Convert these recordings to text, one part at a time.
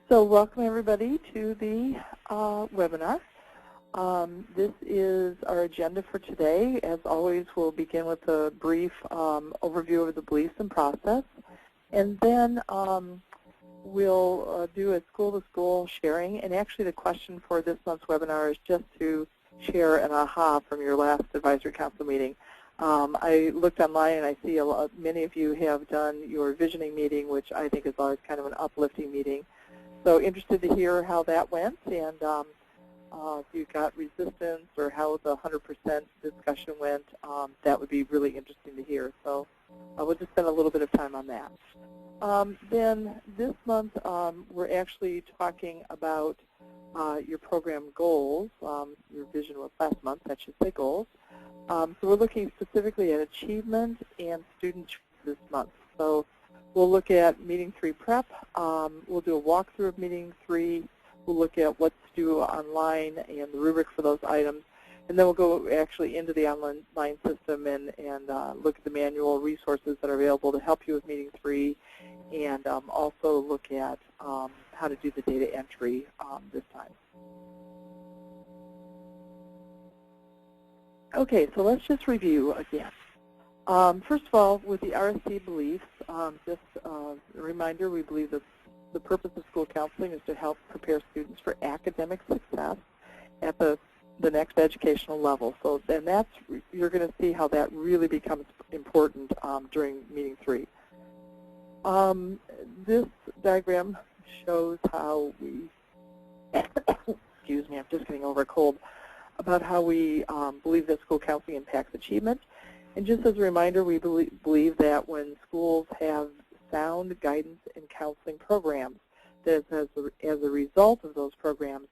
So welcome everybody to the webinar. This is our agenda for today. As always, we'll begin with a brief overview of the beliefs and process, and then we'll do a school-to-school sharing. And actually the question for this month's webinar is just to share an aha from your last advisory council meeting. I looked online and I see many of you have done your visioning meeting, which I think is always kind of an uplifting meeting. So interested to hear how that went, and if you got resistance or how the 100% discussion went, that would be really interesting to hear. So we'll just spend a little bit of time on that. Then this month we're actually talking about your program goals. Your vision was last month, I should say goals. So we're looking specifically at achievement and student choice this month. So we'll look at Meeting 3 prep. We'll do a walkthrough of Meeting 3. We'll look at what to do online and the rubric for those items. And then we'll go actually into the online system and look at the manual resources that are available to help you with Meeting 3, and also look at how to do the data entry this time. Okay, so let's just review again. First of all, with the RSC Beliefs, just a reminder, we believe that the purpose of school counseling is to help prepare students for academic success at the next educational level. So then you're going to see how that really becomes important during Meeting 3. This diagram shows how we, excuse me, I'm just getting over a cold, about how we believe that school counseling impacts achievement. And just as a reminder, we believe that when schools have sound guidance and counseling programs, that as a result of those programs,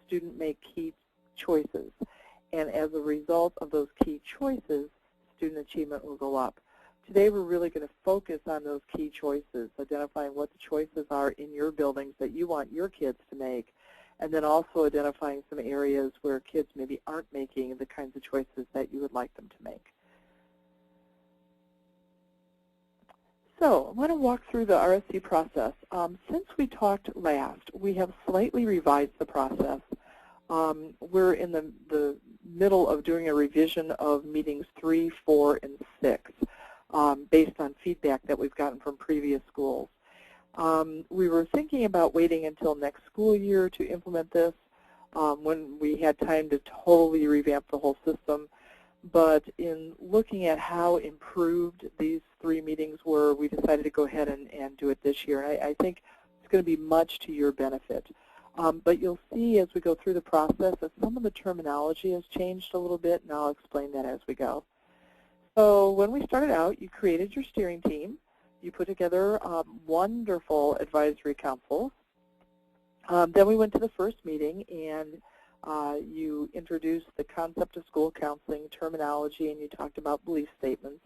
students make key choices. And as a result of those key choices, student achievement will go up. Today we're really going to focus on those key choices, identifying what the choices are in your buildings that you want your kids to make, and then also identifying some areas where kids maybe aren't making the kinds of choices that you would like them to make. So I want to walk through the RSC process. Since we talked last, we have slightly revised the process. We're in the middle of doing a revision of Meetings 3, 4, and 6 based on feedback that we've gotten from previous schools. We were thinking about waiting until next school year to implement this when we had time to totally revamp the whole system. But in looking at how improved these 3 meetings were, we decided to go ahead and do it this year. And I think it's going to be much to your benefit. But you'll see as we go through the process that some of the terminology has changed a little bit, and I'll explain that as we go. So when we started out, you created your steering team. You put together wonderful advisory councils. Then we went to the first meeting, and you introduced the concept of school counseling terminology, and you talked about belief statements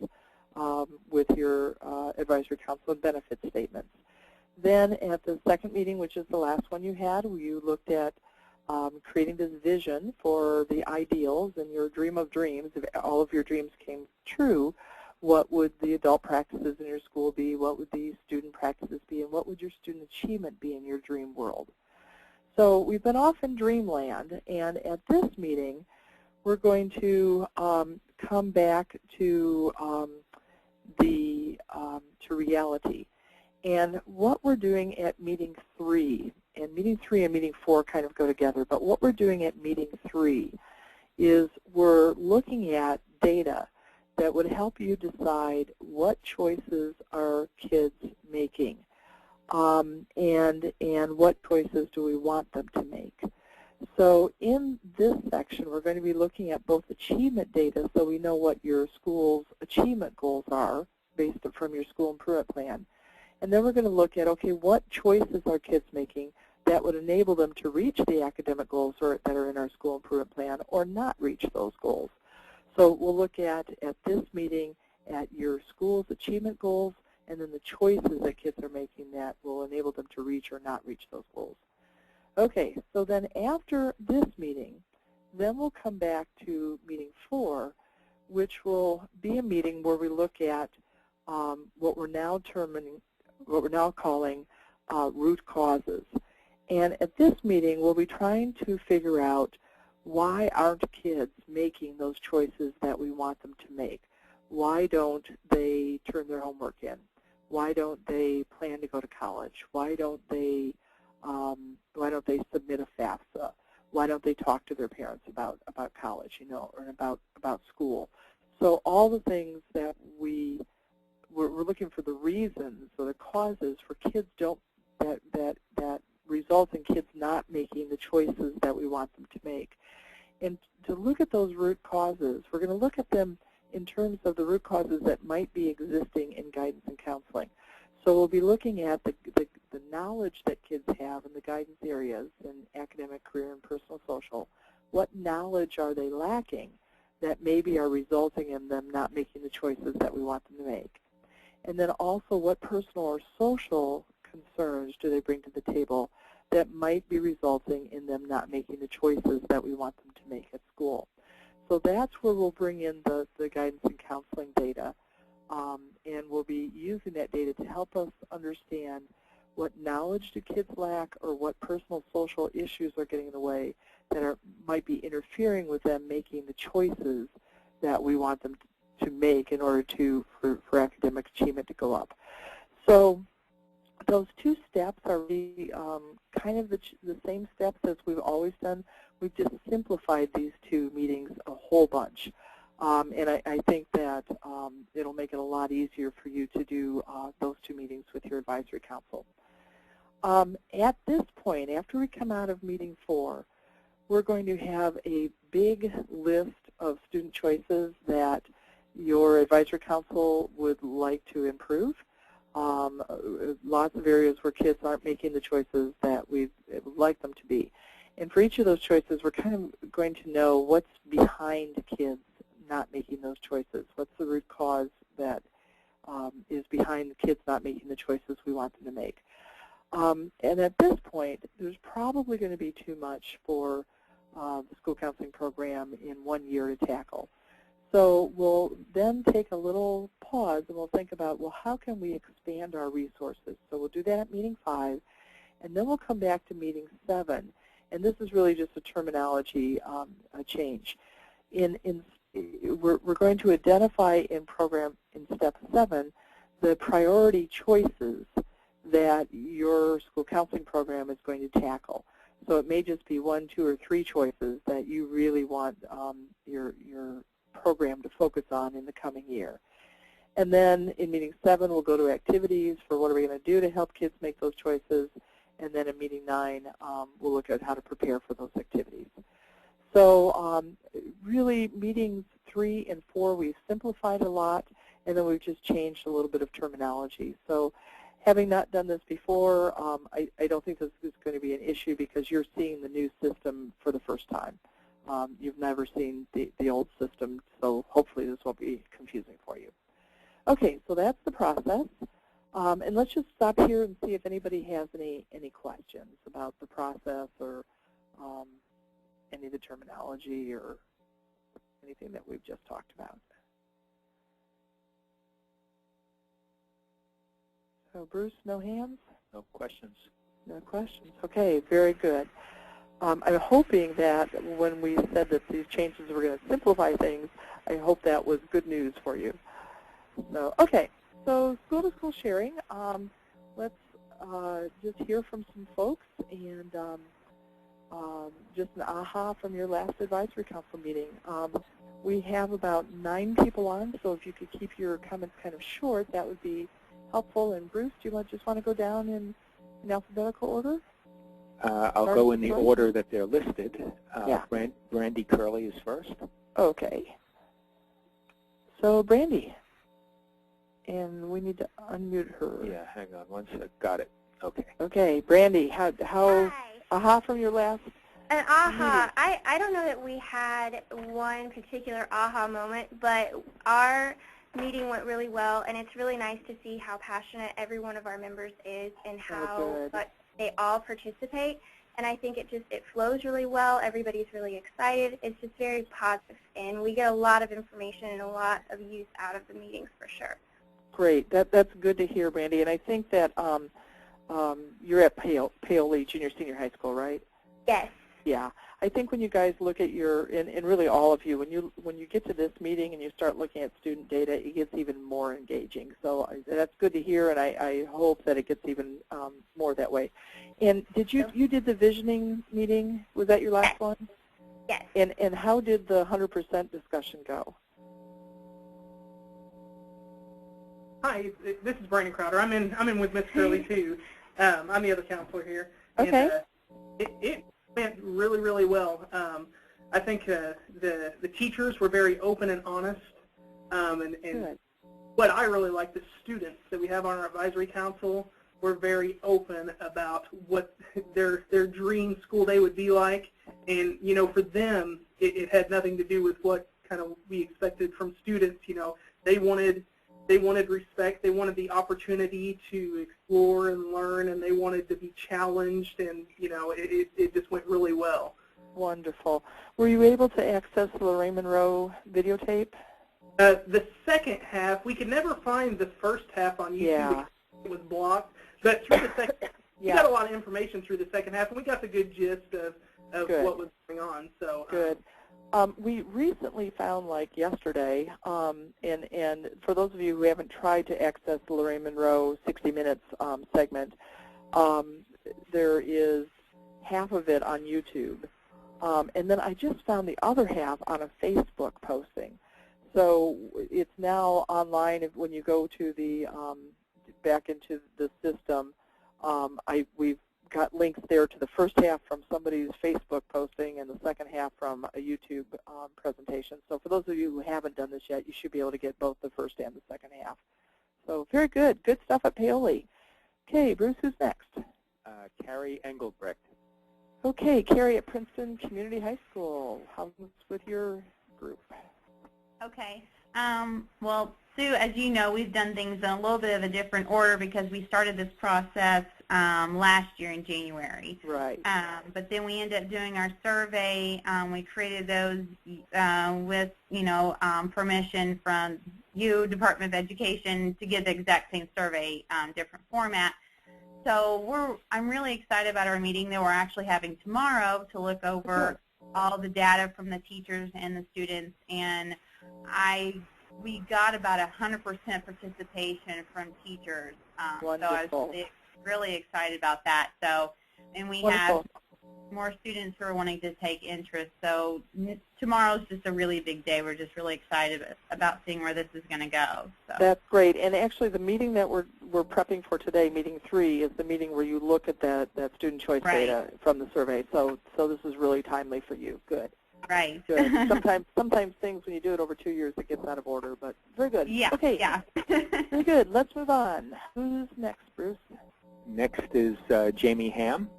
with your advisory council and benefit statements. Then at the second meeting, which is the last one you had, you looked at creating this vision for the ideals and your dream of dreams. If all of your dreams came true, what would the adult practices in your school be? What would the student practices be? And what would your student achievement be in your dream world? So we've been off in dreamland, and at this meeting, we're going to come back to reality. And what we're doing at Meeting 3, and Meeting 3 and Meeting 4 kind of go together, but what we're doing at Meeting 3 is we're looking at data that would help you decide what choices are kids making. And what choices do we want them to make. So in this section, we're going to be looking at both achievement data, so we know what your school's achievement goals are based from your school improvement plan. And then we're going to look at, okay, what choices are kids making that would enable them to reach the academic goals that are in our school improvement plan or not reach those goals. So we'll look at this meeting at your school's achievement goals, and then the choices that kids are making that will enable them to reach or not reach those goals. Okay, so then after this meeting, then we'll come back to Meeting 4, which will be a meeting where we look at what we're now calling root causes. And at this meeting, we'll be trying to figure out why aren't kids making those choices that we want them to make? Why don't they turn their homework in? Why don't they plan to go to college? Why don't they submit a FAFSA? Why don't they talk to their parents about college, or about school? So all the things that we're looking for the reasons or the causes for kids that result in kids not making the choices that we want them to make. And to look at those root causes, we're going to look at them in terms of the root causes that might be existing in guidance and counseling. So we'll be looking at the knowledge that kids have in the guidance areas in academic, career, and personal social. What knowledge are they lacking that maybe are resulting in them not making the choices that we want them to make? And then also, what personal or social concerns do they bring to the table that might be resulting in them not making the choices that we want them to make at school? So that's where we'll bring in the guidance and counseling data, and we'll be using that data to help us understand what knowledge do kids lack or what personal social issues are getting in the way that might be interfering with them making the choices that we want them to make in order for academic achievement to go up. So those two steps are really kind of the same steps as we've always done. We've just simplified these two meetings a whole bunch. And I think that it'll make it a lot easier for you to do those two meetings with your advisory council. At this point, after we come out of meeting 4, we're going to have a big list of student choices that your advisory council would like to improve. Lots of areas where kids aren't making the choices that we would like them to be. And for each of those choices, we're kind of going to know what's behind kids not making those choices. What's the root cause that is behind the kids not making the choices we want them to make? And at this point, there's probably going to be too much for the school counseling program in 1 year to tackle. So we'll then take a little pause and we'll think about, well, how can we expand our resources? So we'll do that at meeting 5, and then we'll come back to meeting 7. And this is really just a terminology change. We're going to identify in step 7 the priority choices that your school counseling program is going to tackle. So it may just be 1, 2, or 3 choices that you really want your program to focus on in the coming year. And then in meeting 7, we'll go to activities for what are we going to do to help kids make those choices. And then in meeting 9, we'll look at how to prepare for those activities. So really, meetings 3 and 4, we've simplified a lot, and then we've just changed a little bit of terminology. So having not done this before, I don't think this is going to be an issue because you're seeing the new system for the first time. You've never seen the old system, so hopefully this won't be confusing for you. Okay, so that's the process. And let's just stop here and see if anybody has any questions about the process or any of the terminology or anything that we've just talked about. So Bruce, no hands? No questions. No questions. Okay, very good. I'm hoping that when we said that these changes were going to simplify things, I hope that was good news for you. So, okay, so school-to-school sharing. Let's just hear from some folks and just an aha from your last advisory council meeting. We have about 9 people on, so if you could keep your comments kind of short, that would be helpful. And Bruce, do you just want to go down in alphabetical order? I'll go in the order that they're listed. Yeah. Brandy Curley is first. Okay. So Brandy, and we need to unmute her. Yeah, hang on one sec. Got it. Okay. Okay, Brandy, how Hi. aha from your last An aha. I don't know that we had one particular aha moment, but our meeting went really well, and it's really nice to see how passionate every one of our members is and how they all participate. And I think it flows really well. Everybody's really excited. It's just very positive, and we get a lot of information and a lot of use out of the meetings for sure. Great. That's good to hear, Brandy. And I think that you're at Paoli Junior Senior High School, right? Yes. Yeah. I think when you guys look at your, and really all of you, when you get to this meeting and you start looking at student data, it gets even more engaging. So that's good to hear, and I hope that it gets even more that way. And did you did the visioning meeting? Was that your last one? Yes. And how did the 100% discussion go? Hi, this is Brandon Crowder. I'm in with Miss Curley too. I'm the other counselor here. Okay. And, it went really, really well. I think the teachers were very open and honest. And what I really like, the students that we have on our advisory council were very open about what their dream school day would be like. And, you know, for them, it had nothing to do with what kind of we expected from students. You know, they wanted respect, they wanted the opportunity to explore and learn, and they wanted to be challenged, and, you know, it just went really well. Wonderful. Were you able to access the Lorraine Monroe videotape? The second half, we could never find the first half on YouTube. Yeah. It was blocked, but through the second, we got a lot of information through the second half, and we got the good gist of what was going on. So good. We recently found, like yesterday, and for those of you who haven't tried to access the Lorraine Monroe 60 Minutes segment, there is half of it on YouTube. And then I just found the other half on a Facebook posting. So it's now online. When you go to the back into the system, we've got links there to the first half from somebody's Facebook posting and the second half from a YouTube presentation. So for those of you who haven't done this yet, you should be able to get both the first and the second half. So very good. Good stuff at Paoli. Okay, Bruce, who's next? Carrie Engelbrecht. Okay, Carrie at Princeton Community High School. How's it with your group? Okay. Well, Sue, as you know, we've done things in a little bit of a different order because we started this process last year in January. Right. But then we ended up doing our survey. We created those with, permission from you, Department of Education, to get the exact same survey, different format. So I'm really excited about our meeting that we're actually having tomorrow to look over all the data from the teachers and the students. And we got about 100% participation from teachers. So I was really excited about that. So, and we have more students who are wanting to take interest. So tomorrow's just a really big day. We're just really excited about seeing where this is going to go. So. That's great. And actually, the meeting that we're prepping for today, meeting 3, is the meeting where you look at that student choice data from the survey. So this is really timely for you. Good. Right. Good. Sometimes things, when you do it over 2 years, it gets out of order, but very good. Yeah. Okay. Yeah. Very good. Let's move on. Who's next, Bruce? Next is Jamie Ham.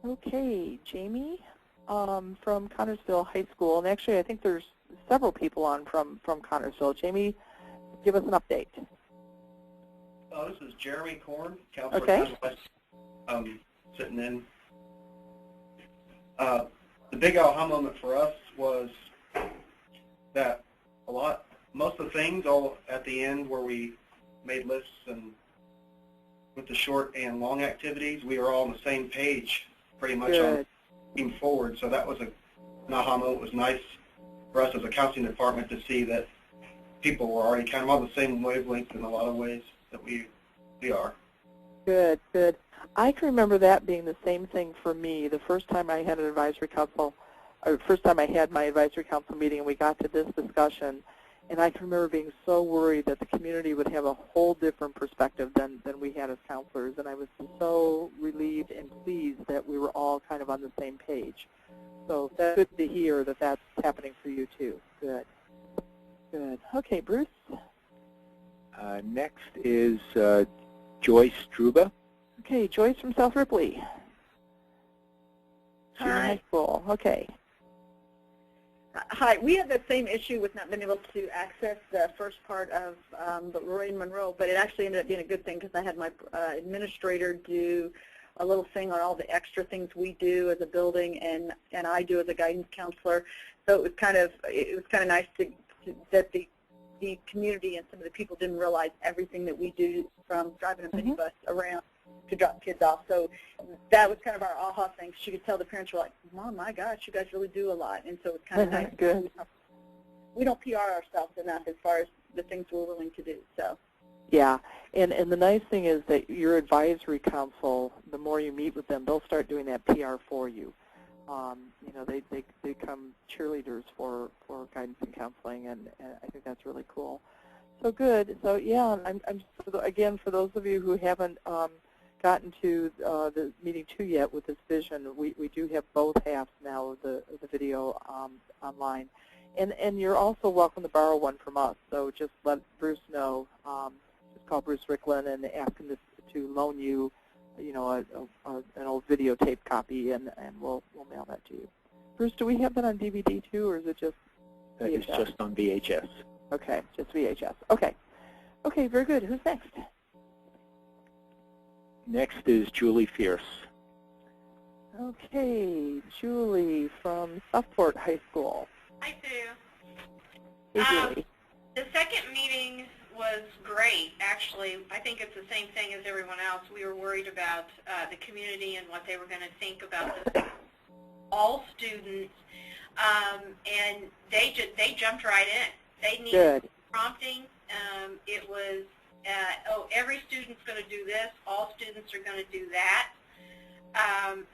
Okay, Jamie from Connersville High School. And actually, I think there's several people on from Connersville. Jamie, give us an update. This is Jeremy Korn, counselor sitting in. The big aha moment for us was that most of the things all at the end where we made lists and with the short and long activities, we were all on the same page pretty much on moving forward. So that was an aha moment. It was nice for us as a counseling department to see that people were already kind of on the same wavelength in a lot of ways that we are. Good, good. I can remember that being the same thing for me. The first time I had an advisory council, or first time I had my advisory council meeting and we got to this discussion, and I can remember being so worried that the community would have a whole different perspective than we had as counselors, and I was so relieved and pleased that we were all kind of on the same page. So that's good to hear that that's happening for you too. Good. Good. Okay, Bruce. Next is Joyce Druba. Okay, Joyce from South Ripley. Junior high school. Okay. Hi. We had the same issue with not being able to access the first part of the Lorraine Monroe, but it actually ended up being a good thing because I had my administrator do a little thing on all the extra things we do as a building and I do as a guidance counselor. So it was kind of nice that the community and some of the people didn't realize everything that we do, from driving a minibus around to drop kids off. So that was kind of our aha thing. She could tell the parents were like, Mom, my gosh, you guys really do a lot. And so it's kind of nice. Good. We don't PR ourselves enough as far as the things we're willing to do. So. Yeah, and the nice thing is that your advisory council, the more you meet with them, they'll start doing that PR for you. You know, they become cheerleaders for guidance and counseling, and I think that's really cool. So good. So yeah, again, for those of you who haven't gotten to the meeting 2 yet with this vision, we do have both halves now of the video online, and you're also welcome to borrow one from us. So just let Bruce know. Just call Bruce Ricklin and ask him to loan you, you know, an old videotape copy, and we'll mail that to you. Bruce, do we have that on DVD too, or is it just VHS? It's just on VHS. Okay, just VHS. Okay. Okay, very good. Who's next? Next is Julie Fierce. Okay, Julie from Southport High School. Hi, Sue. Hey, Julie. The second meeting was great, actually. I think it's the same thing as everyone else. We were worried about the community and what they were going to think about this. All students, and they jumped right in. They needed prompting. It was, every student's going to do this. All students are going to do that.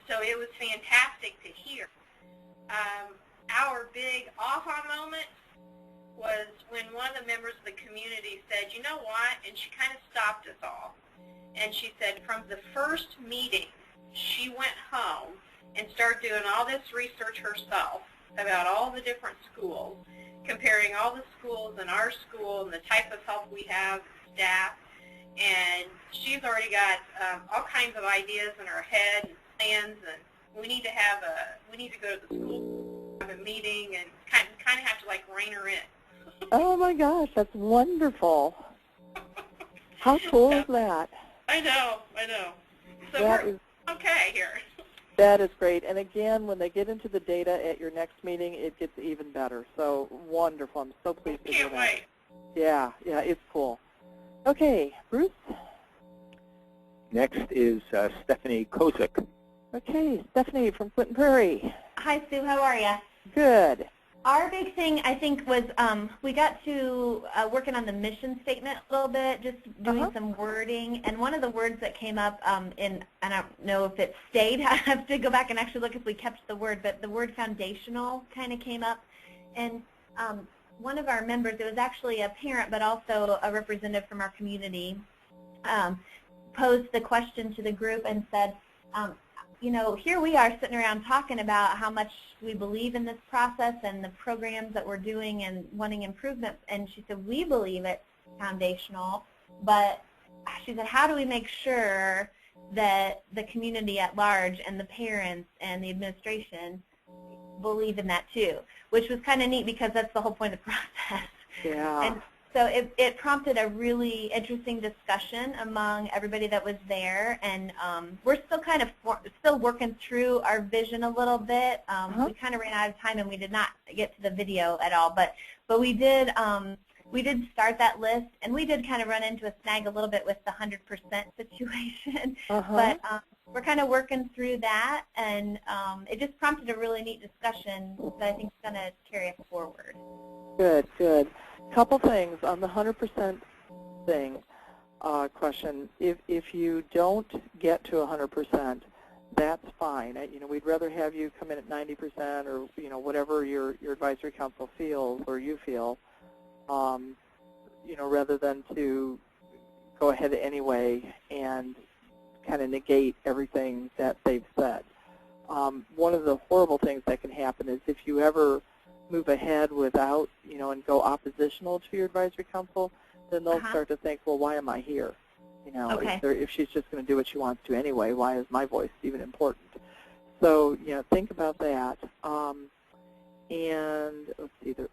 So it was fantastic to hear. Our big aha moment was when one of the members of the community said, you know what, and she kind of stopped us all. And she said from the first meeting, she went home and started doing all this research herself about all the different schools, comparing all the schools in our school and the type of help we have, staff. And she's already got all kinds of ideas in her head and plans, and we need to go to the school, have a meeting, and kind of have to like rein her in. Oh my gosh, that's wonderful. How cool is that? I know. So we're okay here. That is great. And again, when they get into the data at your next meeting, it gets even better. So wonderful. I'm so pleased to hear that. Can't wait. Yeah, it's cool. Okay, Bruce? Next is Stephanie Kozik. Okay, Stephanie from Clinton Prairie. Hi, Sue. How are you? Good. Our big thing, I think, was we got to working on the mission statement a little bit, just doing some wording. And one of the words that came up I don't know if it stayed. I have to go back and actually look if we kept the word, but the word foundational kind of came up. And one of our members, it was actually a parent, but also a representative from our community, posed the question to the group and said, you know, here we are sitting around talking about how much we believe in this process and the programs that we're doing and wanting improvement. And she said, we believe it's foundational, but she said, how do we make sure that the community at large and the parents and the administration believe in that too? Which was kind of neat because that's the whole point of the process. Yeah. And so it prompted a really interesting discussion among everybody that was there, and we're still kind of still working through our vision a little bit. We kind of ran out of time, and we did not get to the video at all, but we did start that list, and we did kind of run into a snag a little bit with the 100% situation, but we're kind of working through that, and it just prompted a really neat discussion that I think is going to carry us forward. Good, good. Couple things on the 100% thing question. If you don't get to 100%, that's fine. You know, we'd rather have you come in at 90% or whatever your advisory council feels or you feel, rather than to go ahead anyway and kind of negate everything that they've said. One of the horrible things that can happen is if you ever move ahead without, and go oppositional to your advisory council, then they'll start to think, well, why am I here? If she's just going to do what she wants to anyway, why is my voice even important? So, think about that. And let's see, the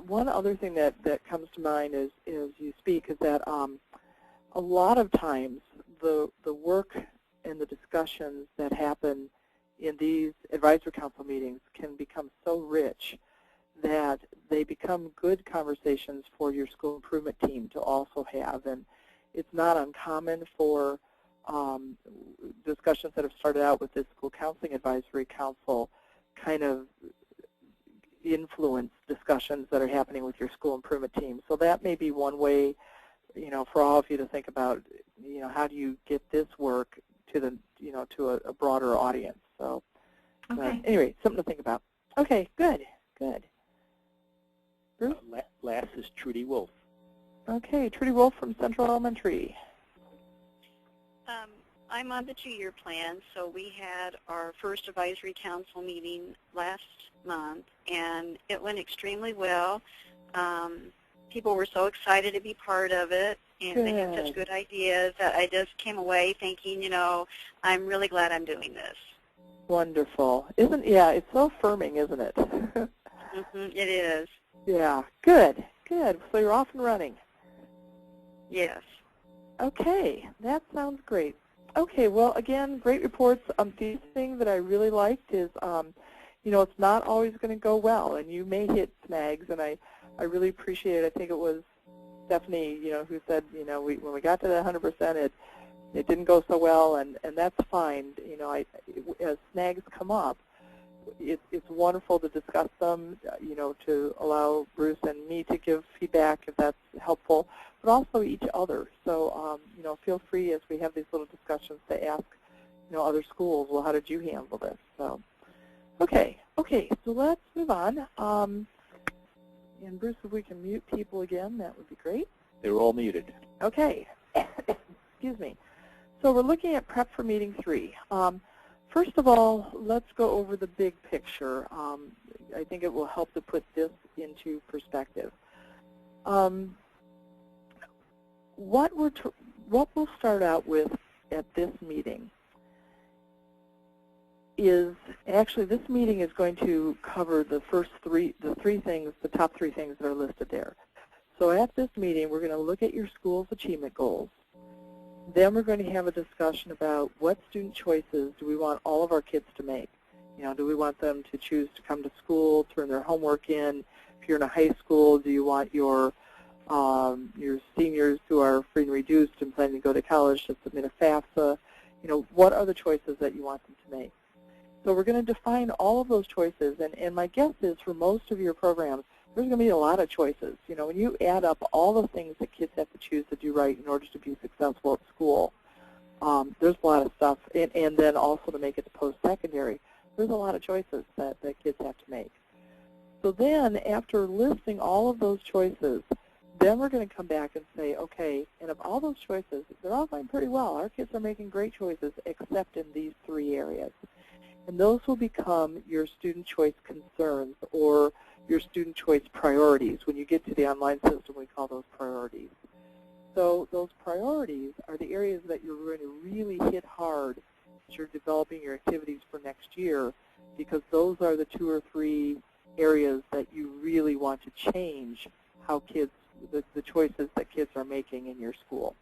one other thing that comes to mind as you speak is that a lot of times the work and the discussions that happen in these advisory council meetings can become so rich that they become good conversations for your school improvement team to also have. And it's not uncommon for discussions that have started out with this School Counseling Advisory Council kind of influence discussions that are happening with your school improvement team. So that may be one way, for all of you to think about, how do you get this work to the, to a broader audience. So anyway, something to think about. Okay, good. Bruce? Last is Trudy Wolf. Okay, Trudy Wolf from Central Elementary. I'm on the 2-year plan, so we had our first advisory council meeting last month, and it went extremely well. People were so excited to be part of it, and they had such good ideas that I just came away thinking, I'm really glad I'm doing this. Wonderful. It's so affirming, isn't it? It is. Yeah, good. So you're off and running. Yes. Okay, that sounds great. Okay, well, again, great reports. The thing that I really liked is, it's not always going to go well, and you may hit snags, and I really appreciate it. I think it was Stephanie, who said, when we got to the 100%, it didn't go so well, and that's fine. As snags come up, it's wonderful to discuss them, to allow Bruce and me to give feedback if that's helpful, but also each other. So, feel free as we have these little discussions to ask, other schools, well, how did you handle this? So, okay, so let's move on. And Bruce, if we can mute people again, that would be great. They were all muted. Okay, excuse me. So we're looking at prep for meeting 3. First of all, let's go over the big picture. I think it will help to put this into perspective. What we'll start out with at this meeting is, actually this meeting is going to cover the top 3 things that are listed there. So at this meeting, we're going to look at your school's achievement goals. Then we're going to have a discussion about what student choices do we want all of our kids to make. Do we want them to choose to come to school, turn their homework in? If you're in a high school, do you want your seniors who are free and reduced and planning to go to college to submit a FAFSA? What are the choices that you want them to make? So we're going to define all of those choices, and my guess is for most of your programs, there's going to be a lot of choices. When you add up all the things that kids have to choose to do right in order to be successful at school, there's a lot of stuff. And then also to make it to post-secondary, there's a lot of choices that kids have to make. So then after listing all of those choices, then we're going to come back and say, okay, and of all those choices, they're all going pretty well. Our kids are making great choices except in these 3 areas. And those will become your student choice concerns or your student choice priorities. When you get to the online system, we call those priorities. So those priorities are the areas that you're going to really hit hard as you're developing your activities for next year, because those are the 2 or 3 areas that you really want to change how kids, the choices that kids are making in your school.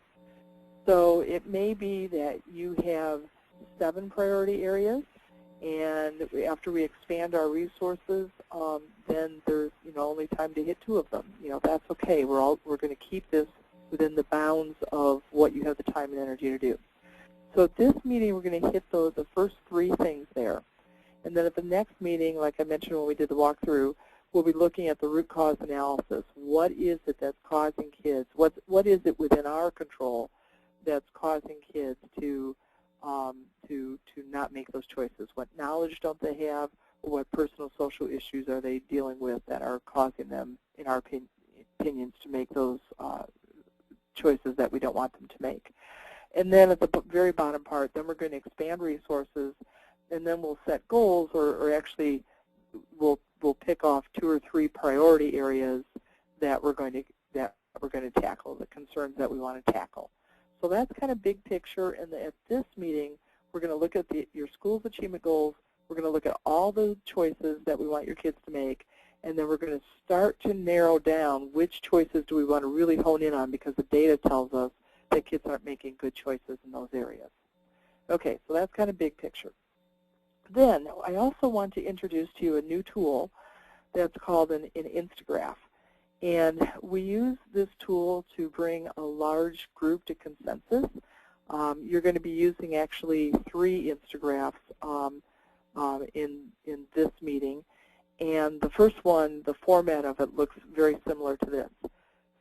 So it may be that you have 7 priority areas, and after we expand our resources, then there's only time to hit 2 of them. That's okay. We're going to keep this within the bounds of what you have the time and energy to do. So at this meeting, we're going to hit the first 3 things there, and then at the next meeting, like I mentioned when we did the walkthrough, we'll be looking at the root cause analysis. What is it that's causing kids? What is it within our control that's causing kids to not make those choices? What knowledge don't they have, or what personal social issues are they dealing with that are causing them, in our opinions, to make those choices that we don't want them to make? And then at the very bottom part, then we're going to expand resources, and then we'll set goals, or actually we'll pick off 2 or 3 priority areas that we're going to tackle, the concerns that we want to tackle. So that's kind of big picture, and at this meeting, we're going to look at your school's achievement goals. We're going to look at all the choices that we want your kids to make, and then we're going to start to narrow down which choices do we want to really hone in on, because the data tells us that kids aren't making good choices in those areas. Okay, so that's kind of big picture. Then I also want to introduce to you a new tool that's called an Instagraph. And we use this tool to bring a large group to consensus You're going to be using actually 3 Instagraphs in this meeting. And the first one, the format of it looks very similar to this.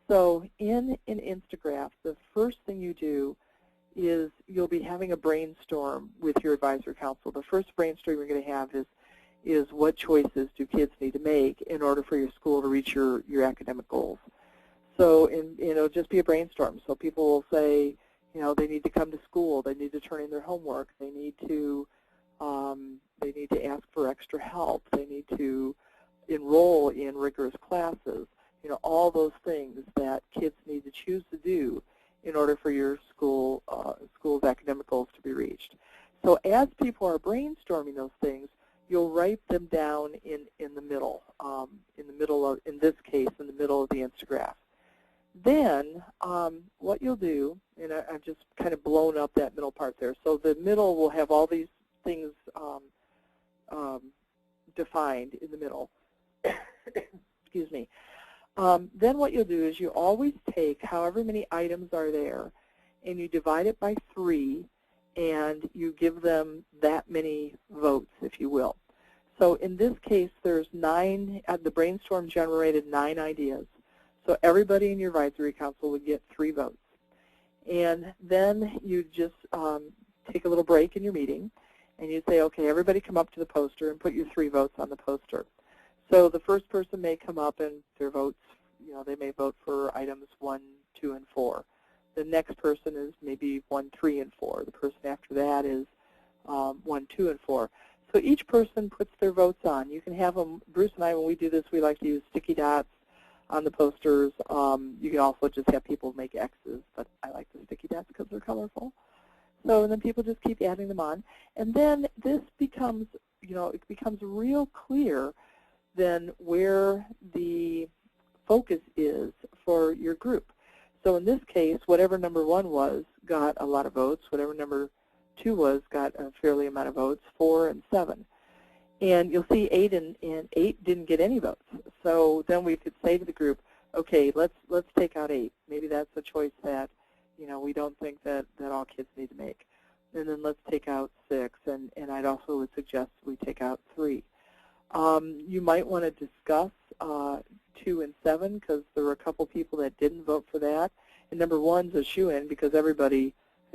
So in an Instagraph, the first thing you do is you'll be having a brainstorm with your advisory council. The first brainstorm you're going to have is what choices do kids need to make in order for your school to reach your academic goals. So it'll just be a brainstorm. So people will say, they need to come to school, they need to turn in their homework, they need to ask for extra help, they need to enroll in rigorous classes, all those things that kids need to choose to do in order for your school's academic goals to be reached. So as people are brainstorming those things, you'll write them down in the middle, in this case, in the middle of the Instagraph. Then what you'll do, and I've just kind of blown up that middle part there. So the middle will have all these things defined in the middle. Excuse me. Then what you'll do is you always take however many items are there, and you divide it by 3, and you give them that many votes, if you will. So in this case, there's 9. The brainstorm generated 9 ideas. So everybody in your advisory council would get 3 votes. And then you just take a little break in your meeting, and you say, okay, everybody come up to the poster and put your 3 votes on the poster. So the first person may come up and their votes, they may vote for items 1, 2, and 4. The next person is maybe 1, 3, and 4. The person after that is 1, 2, and 4. So each person puts their votes on. You can have them, Bruce and I, when we do this, we like to use sticky dots on the posters. You can also just have people make X's, but I like the sticky dots because they're colorful. So and then people just keep adding them on. And then this becomes, it becomes real clear then where the focus is for your group. So in this case, whatever number 1 was got a lot of votes. Whatever number 2 was got a fairly amount of votes, 4 and 7. And you'll see 8 and 8 didn't get any votes. So then we could say to the group, okay, let's take out 8. Maybe that's a choice that we don't think that all kids need to make. And then let's take out 6. And I'd also would suggest we take out 3. You might want to discuss 2 and 7 because there were a couple people that didn't vote for that. And number 1's a shoo-in because I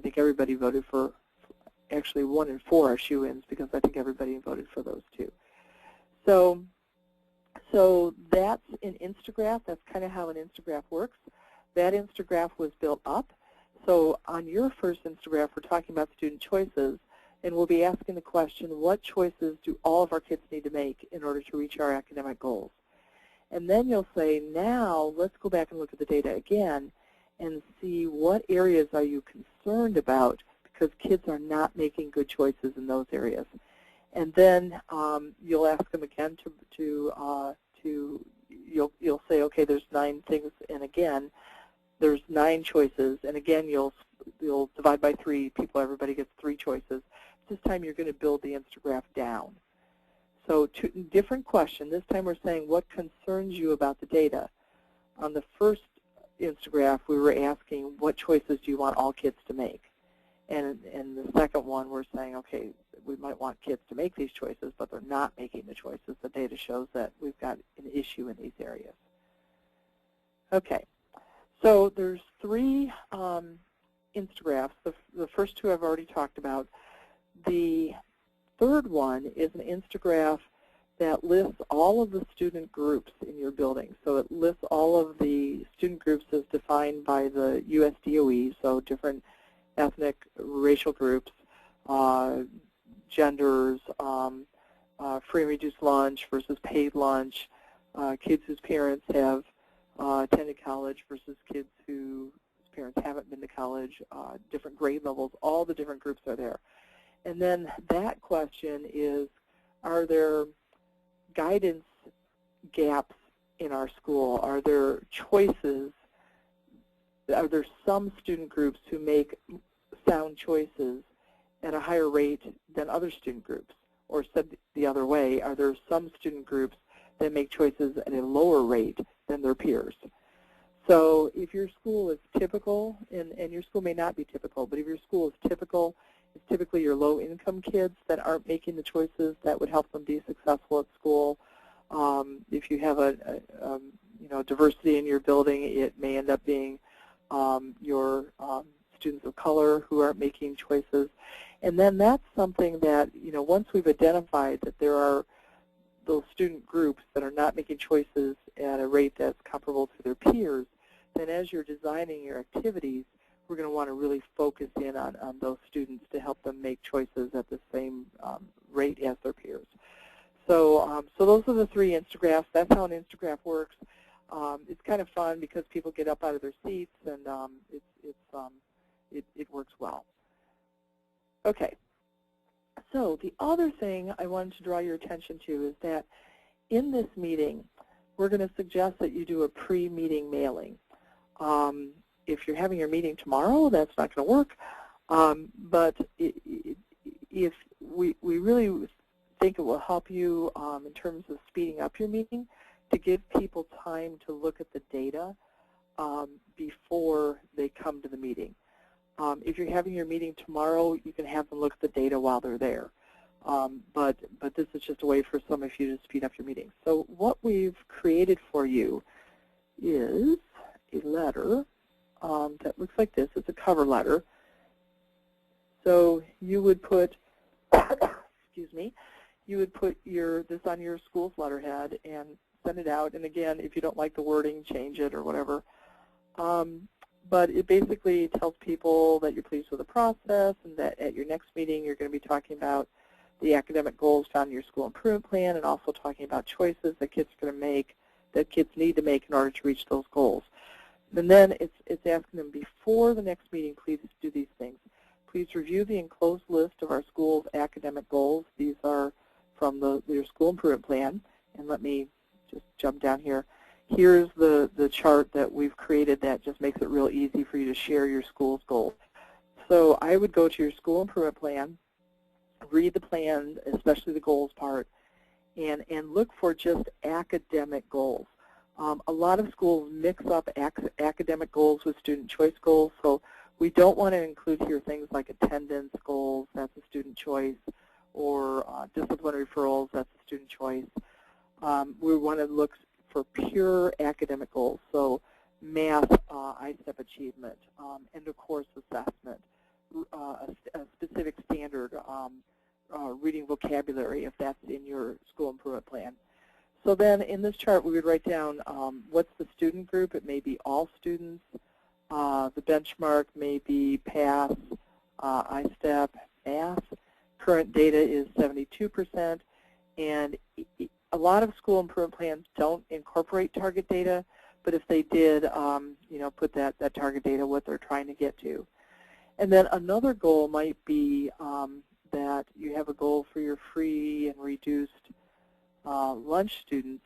think everybody voted for. Actually, 1 and 4 are shoo-ins because I think everybody voted for those 2. So that's an Instagraph. That's kind of how an Instagraph works. That Instagraph was built up. So on your first Instagraph, we're talking about student choices, and we'll be asking the question, what choices do all of our kids need to make in order to reach our academic goals? And then you'll say, now let's go back and look at the data again and see what areas are you concerned about because kids are not making good choices in those areas. And then you'll ask them again you'll say, okay, there's 9 things, and again, there's 9 choices, and again, you'll divide by 3 people, everybody gets 3 choices. This time you're going to build the Instagraph down. So different question. This time we're saying what concerns you about the data. On the first Instagraph, we were asking what choices do you want all kids to make. And the second one, we're saying, okay, we might want kids to make these choices, but they're not making the choices. The data shows that we've got an issue in these areas. Okay, so there's 3 Instagraphs. The first 2 I've already talked about. The third one is an Instagraph that lists all of the student groups in your building. So it lists all of the student groups as defined by the USDOE, so different ethnic, racial groups, genders, free and reduced lunch versus paid lunch, kids whose parents have attended college versus kids whose parents haven't been to college, different grade levels, all the different groups are there. And then that question is, are there guidance gaps in our school? Are there choices? Are there some student groups who make sound choices at a higher rate than other student groups? Or said the other way, are there some student groups that make choices at a lower rate than their peers? So if your school is typical, and your school may not be typical, but if your school is typical, it's typically your low-income kids that aren't making the choices that would help them be successful at school. If you have diversity in your building, it may end up being your students of color who aren't making choices. And then that's something that, once we've identified that there are those student groups that are not making choices at a rate that's comparable to their peers, then as you're designing your activities, we're going to want to really focus in on those students to help them make choices at the same rate as their peers. So those are the 3 Instagraphs. That's how an Instagraph works. It's kind of fun because people get up out of their seats, and it works well. Okay. So the other thing I wanted to draw your attention to is that in this meeting, we're going to suggest that you do a pre-meeting mailing. If you're having your meeting tomorrow, that's not going to work. But if we really think it will help you in terms of speeding up your meeting to give people time to look at the data before they come to the meeting. If you're having your meeting tomorrow, you can have them look at the data while they're there. But this is just a way for some of you to speed up your meeting. So what we've created for you is a letter that looks like this. It's a cover letter. So you would put, excuse me, you would put this on your school's letterhead and send it out. And again, if you don't like the wording, change it or whatever. But it basically tells people that you're pleased with the process and that at your next meeting you're going to be talking about the academic goals found in your school improvement plan and also talking about choices that kids are going to make, that kids need to make in order to reach those goals. And then it's asking them before the next meeting, please do these things. Please review the enclosed list of our school's academic goals. These are from your school improvement plan. And let me just jump down here. Here's the chart that we've created that just makes it real easy for you to share your school's goals. So I would go to your school improvement plan, read the plan, especially the goals part, and look for just academic goals. A lot of schools mix up academic goals with student choice goals, so we don't want to include here things like attendance goals, that's a student choice, or discipline referrals, that's a student choice. We want to look for pure academic goals, so math, ISTEP achievement, end of course assessment, a specific standard, reading vocabulary if that's in your school improvement plan. So then in this chart we would write down what's the student group. It may be all students. The benchmark may be PASS, ISTEP, math. Current data is 72%, and a lot of school improvement plans don't incorporate target data, but if they did, put that target data, what they're trying to get to. And then another goal might be that you have a goal for your free and reduced lunch students,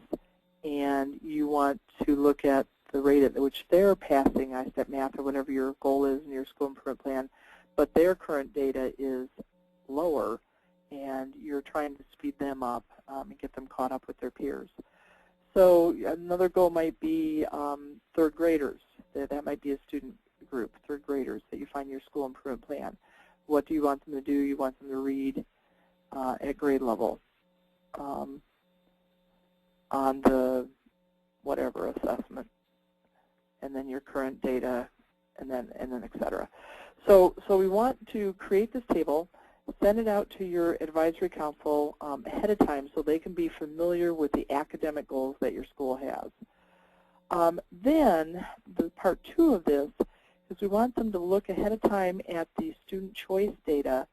and you want to look at the rate at which they're passing ISTEP math or whatever your goal is in your school improvement plan, but their current data is lower, and you're trying to speed them up and get them caught up with their peers. So another goal might be third graders. That might be a student group, third graders, that you find in your school improvement plan. What do you want them to do? You want them to read at grade level on the whatever assessment, and then your current data, and then et cetera. So we want to create this table, send it out to your advisory council ahead of time so they can be familiar with the academic goals that your school has. Then the part 2 of this is we want them to look ahead of time at the student choice data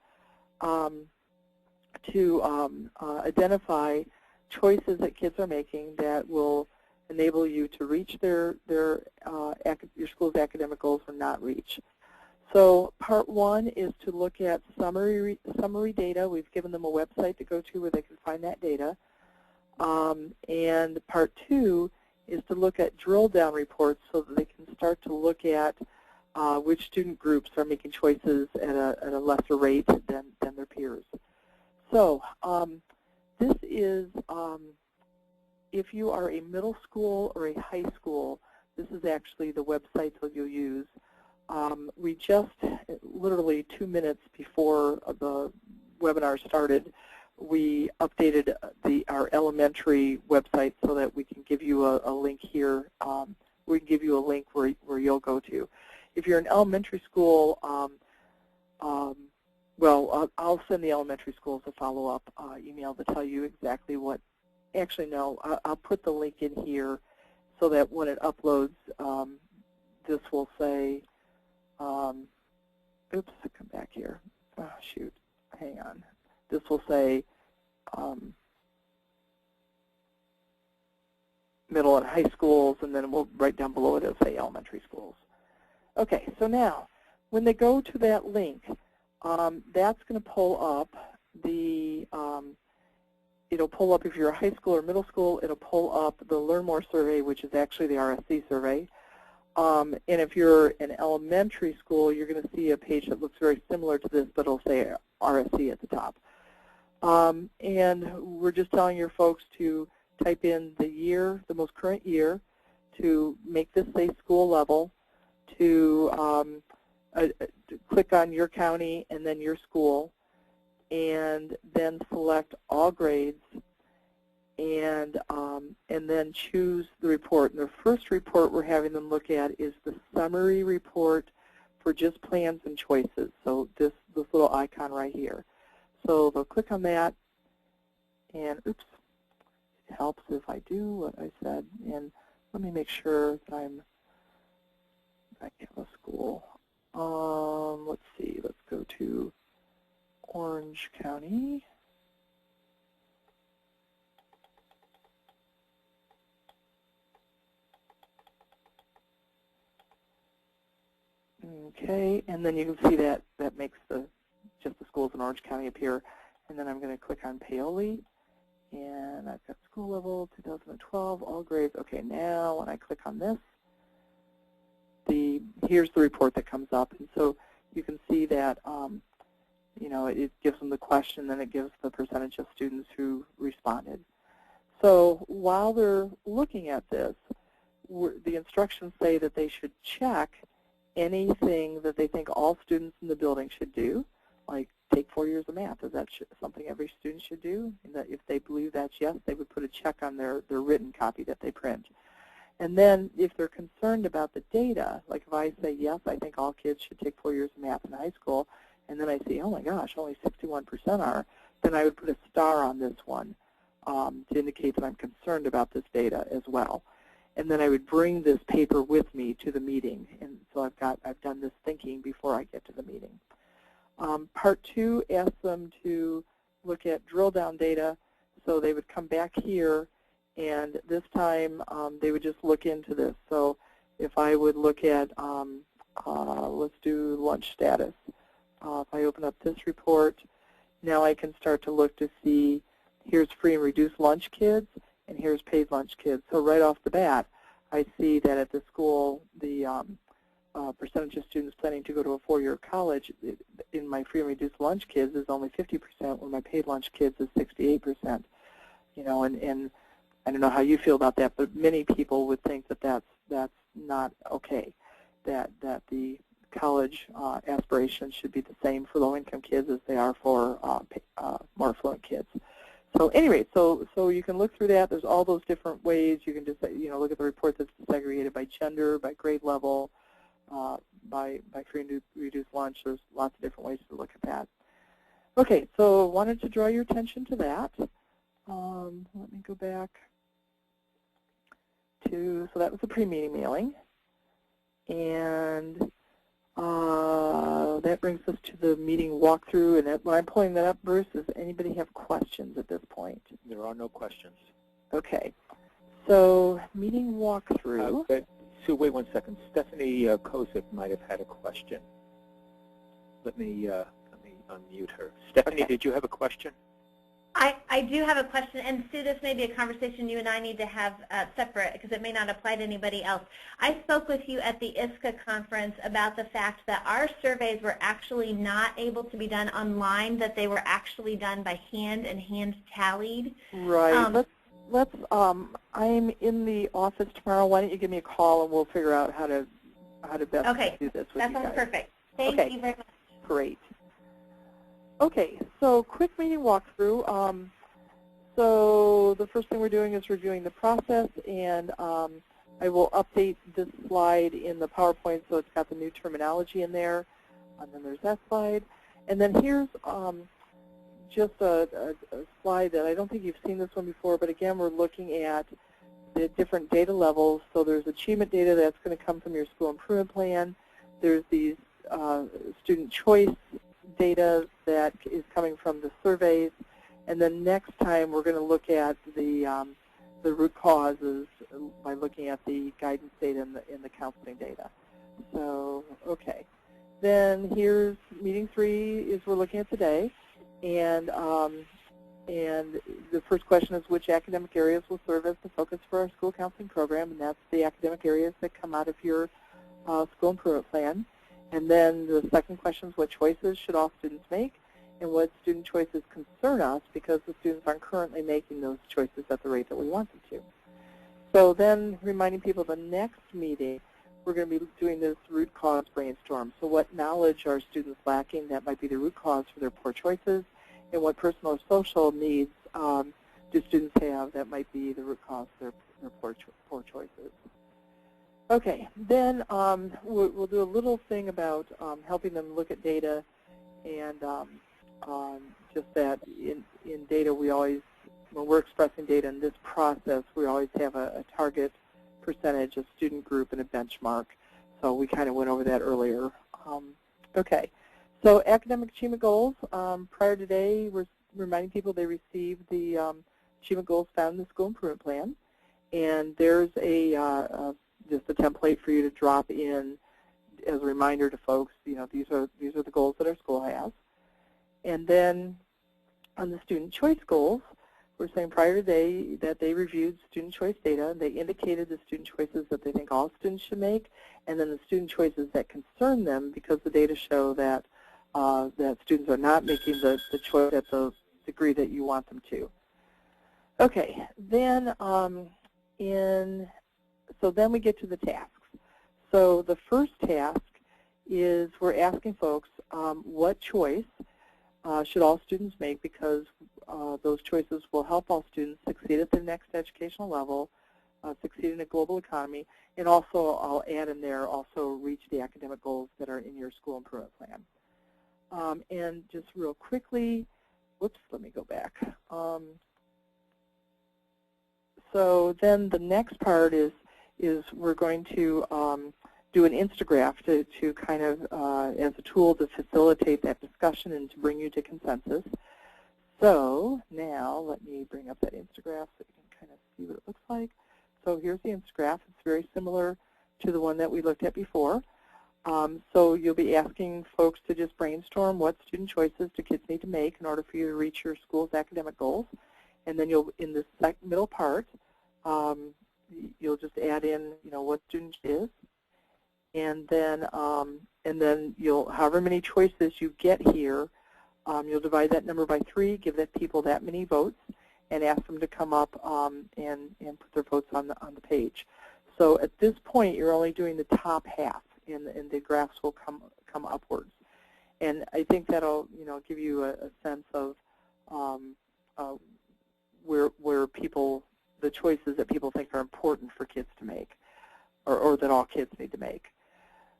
to identify choices that kids are making that will enable you to reach your school's academic goals or not reach. So part 1 is to look at summary data. We've given them a website to go to where they can find that data. And part 2 is to look at drill down reports so that they can start to look at which student groups are making choices at a lesser rate than their peers. So this is, if you are a middle school or a high school, This is actually the website that you'll use. We just, literally 2 minutes before the webinar started, we updated our elementary website so that we can give you a link here. We can give you a link where you'll go to. If you're in elementary school, well, I'll send the elementary schools a follow-up email to tell you exactly what. Actually, no, I'll put the link in here so that when it uploads, this will say, oops, come back here. Oh, shoot, hang on. This will say middle and high schools, and then we'll right down below it, it'll say elementary schools. Okay, so now, when they go to that link, that's going to pull up the, it'll pull up, if you're a high school or middle school, it'll pull up the Learn More survey, which is actually the RSC survey. And if you're in elementary school, you're going to see a page that looks very similar to this, but it'll say RSC at the top. And we're just telling your folks to type in the year, the most current year, to make this say school level, to click on your county and then your school, and then select all grades, and then choose the report. And the first report we're having them look at is the summary report for just plans and choices. So this little icon right here. So they'll click on that, and oops, it helps if I do what I said. And let me make sure that I have a school. Let's see, let's go to Orange County. Okay, and then you can see that makes just the schools in Orange County appear. And then I'm going to click on Paoli, and I've got school level 2012, all grades. Okay, now when I click on this, here's the report that comes up. And so you can see that you know, it gives them the question, then it gives the percentage of students who responded. So while they're looking at this, the instructions say that they should check anything that they think all students in the building should do, like take 4 years of math. Is that something every student should do? And that if they believe that's yes, they would put a check on their written copy that they print. And then if they're concerned about the data, like if I say, yes, I think all kids should take 4 years of math in high school, and then I see, oh my gosh, only 61% are, then I would put a star on this one to indicate that I'm concerned about this data as well. And then I would bring this paper with me to the meeting. And so I've done this thinking before I get to the meeting. Part 2 asks them to look at drill down data. So they would come back here, and this time they would just look into this. So if I would look at, let's do lunch status. If I open up this report, now I can start to look to see, here's free and reduced lunch kids, and here's paid lunch kids. So right off the bat, I see that at the school, the percentage of students planning to go to a 4-year college in my free and reduced lunch kids is only 50%, when my paid lunch kids is 68%. You know, and I don't know how you feel about that, but many people would think that that's not okay. That the college aspirations should be the same for low-income kids as they are for more affluent kids. So anyway, so you can look through that. There's all those different ways. You can just look at the report that's segregated by gender, by grade level, by free and reduced lunch. There's lots of different ways to look at that. Okay, so wanted to draw your attention to that. Let me go back to, so that was the pre-meeting mailing. And that brings us to the meeting walkthrough. And when I'm pulling that up, Bruce, does anybody have questions at this point? There are no questions. Okay. So meeting walkthrough. Sue, wait 1 second. Stephanie Kozik might have had a question. Let me unmute her. Stephanie, Okay. Did you have a question? I do have a question, and Sue, this may be a conversation you and I need to have separate because it may not apply to anybody else. I spoke with you at the ISCA conference about the fact that our surveys were actually not able to be done online, that they were actually done by hand and hand tallied. Right. let's, I'm in the office tomorrow. Why don't you give me a call and we'll figure out how to best do this with you guys. That sounds perfect. Thank you very much. Great. Okay, so quick meeting walkthrough. So the first thing we're doing is reviewing the process, and I will update this slide in the PowerPoint so it's got the new terminology in there. And then there's that slide. And then here's just a slide that I don't think you've seen this one before, but again, we're looking at the different data levels. So there's achievement data that's going to come from your school improvement plan. There's these student choice data that is coming from the surveys. And then next time we're going to look at the root causes by looking at the guidance data and the counseling data. So, okay. Then here's meeting 3 is we're looking at today. And the first question is which academic areas will serve as the focus for our school counseling program, and that's the academic areas that come out of your school improvement plan. And then the second question is what choices should all students make, and what student choices concern us because the students aren't currently making those choices at the rate that we want them to. So then reminding people the next meeting, we're going to be doing this root cause brainstorm. So what knowledge are students lacking that might be the root cause for their poor choices, and what personal or social needs do students have that might be the root cause for their poor choices. Okay, then we'll do a little thing about helping them look at data, and just that in data we always, when we're expressing data in this process, we always have a target percentage, a student group, and a benchmark. So we kind of went over that earlier. Okay, so academic achievement goals. Prior to today, we're reminding people they received the achievement goals found in the school improvement plan. And there's just a template for you to drop in as a reminder to folks, you know, these are the goals that our school has. And then on the student choice goals, we're saying prior today that they reviewed student choice data. They indicated the student choices that they think all students should make, and then the student choices that concern them because the data show that that students are not making the choice at the degree that you want them to. Okay, then so then we get to the tasks. So the first task is we're asking folks what choice should all students make, because those choices will help all students succeed at their next educational level, succeed in a global economy, and also I'll add in there also reach the academic goals that are in your school improvement plan. And just real quickly, whoops, let me go back. So then the next part is we're going to do an infograph to kind of as a tool to facilitate that discussion and to bring you to consensus. So now let me bring up that infograph so you can kind of see what it looks like. So here's the infograph. It's very similar to the one that we looked at before. So you'll be asking folks to just brainstorm what student choices do kids need to make in order for you to reach your school's academic goals. And then you'll, in this middle part, you'll just add in, you know, what student is, and then you'll, however many choices you get here, you'll divide that number by 3, give that people that many votes, and ask them to come up and put their votes on the page. So at this point, you're only doing the top half, and the graphs will come upwards. And I think that'll, you know, give you a sense of where people, the choices that people think are important for kids to make, or that all kids need to make.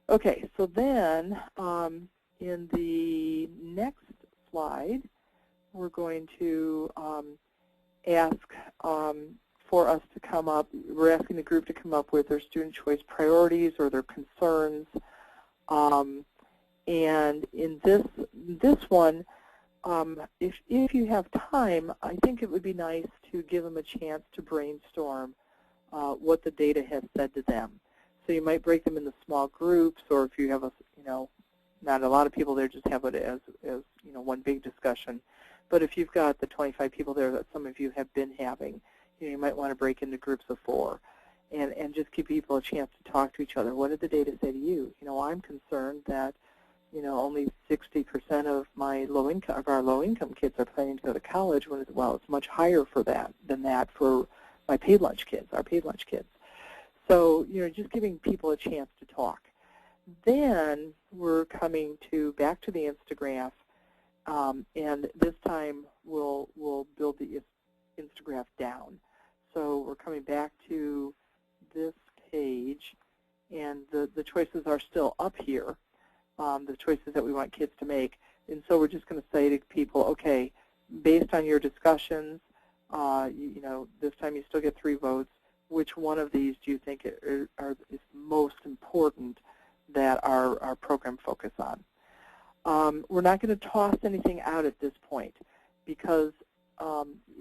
Okay, so then in the next slide, we're going to ask for us to come up, we're asking the group to come up with their student choice priorities or their concerns. And in this one, if you have time, I think it would be nice to give them a chance to brainstorm what the data has said to them. So you might break them into small groups, or if you have not a lot of people there, just have it as you know, one big discussion. But if you've got the 25 people there that some of you have been having, you might want to break into groups of 4, and just give people a chance to talk to each other. What did the data say to you? You know, I'm concerned that, you know, only 60% of our low-income kids are planning to go to college. Well, it's much higher than that for my paid lunch kids, our paid lunch kids. So, just giving people a chance to talk. Then we're coming back to the Instagraph, and this time we'll build the Instagraph down. So we're coming back to this page, and the choices are still up here, the choices that we want kids to make. And so we're just going to say to people, okay, based on your discussions, this time you still get 3 votes. Which one of these do you think is most important that our program focus on? We're not going to toss anything out at this point, because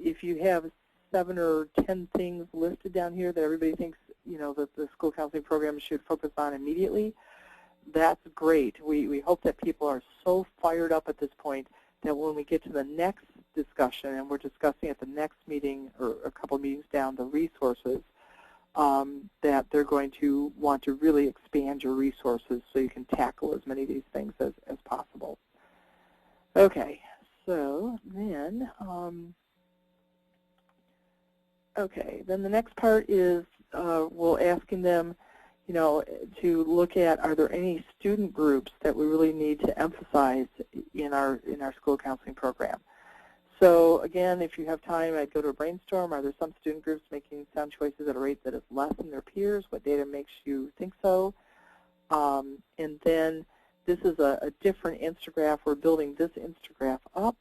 if you have 7 or 10 things listed down here that everybody thinks that the school counseling program should focus on immediately, that's great. We hope that people are so fired up at this point that when we get to the next discussion, and we're discussing at the next meeting or a couple meetings down the resources, that they're going to want to really expand your resources so you can tackle as many of these things as possible. Okay, so then, then the next part is we're asking them, to look at, are there any student groups that we really need to emphasize in our school counseling program? So again, if you have time, I'd go to a brainstorm. Are there some student groups making sound choices at a rate that is less than their peers? What data makes you think so? And then this is a different Instagraph. We're building this Instagraph up,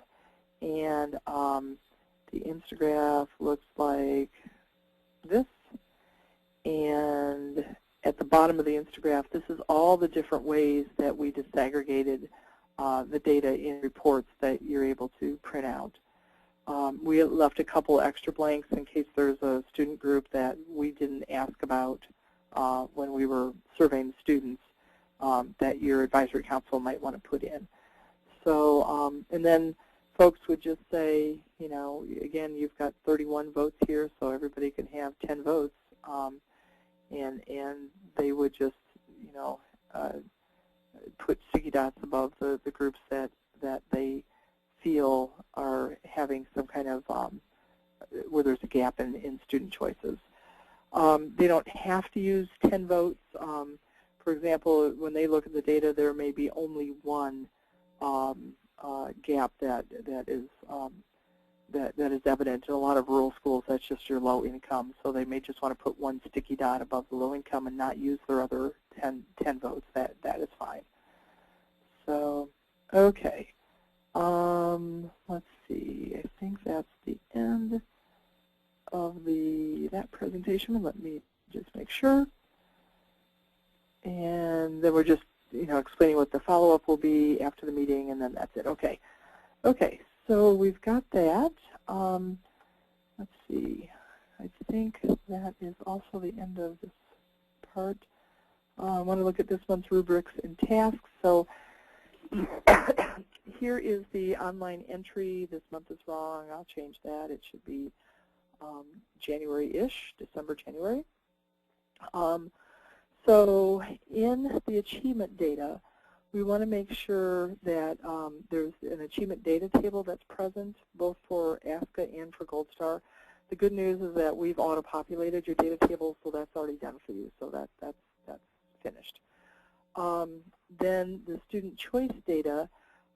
and the Instagraph looks like this. And at the bottom of the Instagraph, this is all the different ways that we disaggregated the data in reports that you're able to print out. We left a couple extra blanks in case there's a student group that we didn't ask about when we were surveying the students that your advisory council might want to put in. So, and then folks would just say, again, you've got 31 votes here, so everybody can have 10 votes, and they would just, put sticky dots above the groups that they feel are having some kind of, where there's a gap in student choices. They don't have to use 10 votes. For example, when they look at the data, there may be only one gap that is evident. In a lot of rural schools, that's just your low income, so they may just want to put one sticky dot above the low income and not use their other 10 votes. That is fine. So, okay. Let's see. I think that's the end of that presentation. Let me just make sure. And then we're just, explaining what the follow-up will be after the meeting, and then that's it. Okay. Okay. So we've got that. Let's see. I think that is also the end of this part. I want to look at this month's rubrics and tasks. So here is the online entry. This month is wrong. I'll change that. It should be January-ish, December, January. So in the achievement data, we want to make sure that there's an achievement data table that's present both for ASCA and for Gold Star. The good news is that we've auto-populated your data table, so that's already done for you. So that's finished. Then the student choice data,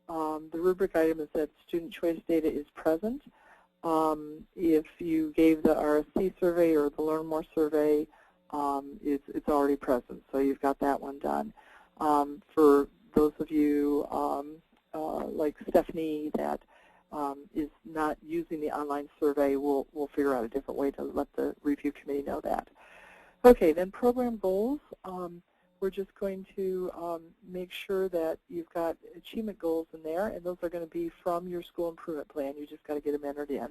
the rubric item is that student choice data is present. If you gave the RSC survey or the Learn More survey, it's already present, so you've got that one done. For those of you like Stephanie that is not using the online survey, we'll figure out a different way to let the review committee know that. Okay, then program goals. We're just going to make sure that you've got achievement goals in there, and those are going to be from your school improvement plan. You just got to get them entered in.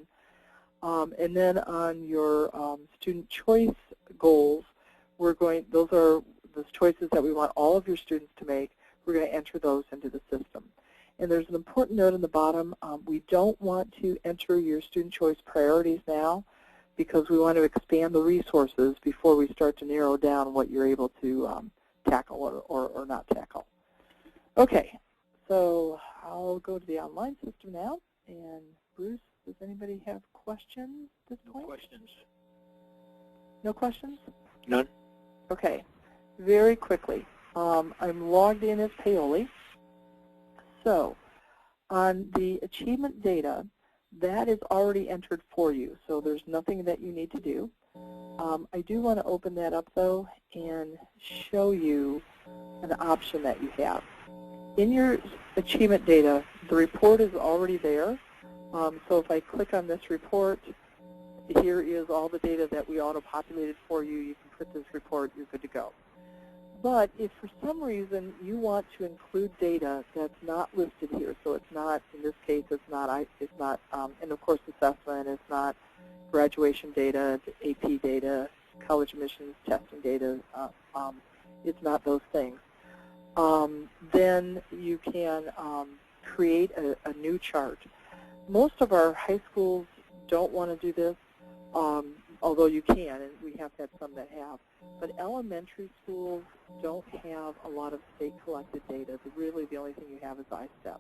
And then on your student choice goals, those are the choices that we want all of your students to make. We're going to enter those into the system. And there's an important note on the bottom. We don't want to enter your student choice priorities now because we want to expand the resources before we start to narrow down what you're able to tackle or not tackle. Okay, so I'll go to the online system now. And Bruce, does anybody have questions at this point? Questions? No questions? None. Okay. Very quickly. I'm logged in as Paoli. So on the achievement data, that is already entered for you, so there's nothing that you need to do. I do want to open that up, though, and show you an option that you have. In your achievement data, the report is already there. So if I click on this report, here is all the data that we auto-populated for you. You can print this report. You're good to go. But if for some reason you want to include data that's not listed here, so it's not, in this case, it's not end of course assessment, it's not graduation data, it's AP data, college admissions testing data, it's not those things, then you can create a new chart. Most of our high schools don't want to do this, although you can, and we have had some that have. But elementary schools don't have a lot of state-collected data. Really, the only thing you have is ISTEP.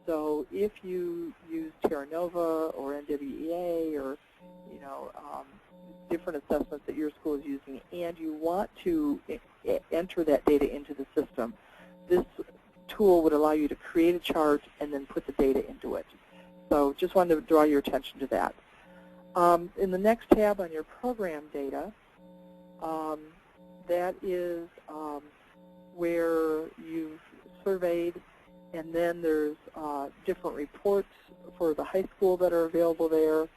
So if you use Terra Nova or NWEA or, you know, different assessments that your school is using, and you want to enter that data into the system, this tool would allow you to create a chart and then put the data into it. So just wanted to draw your attention to that. In the next tab on your program data, that is where you've surveyed, and then there's different reports for the high school that are available there.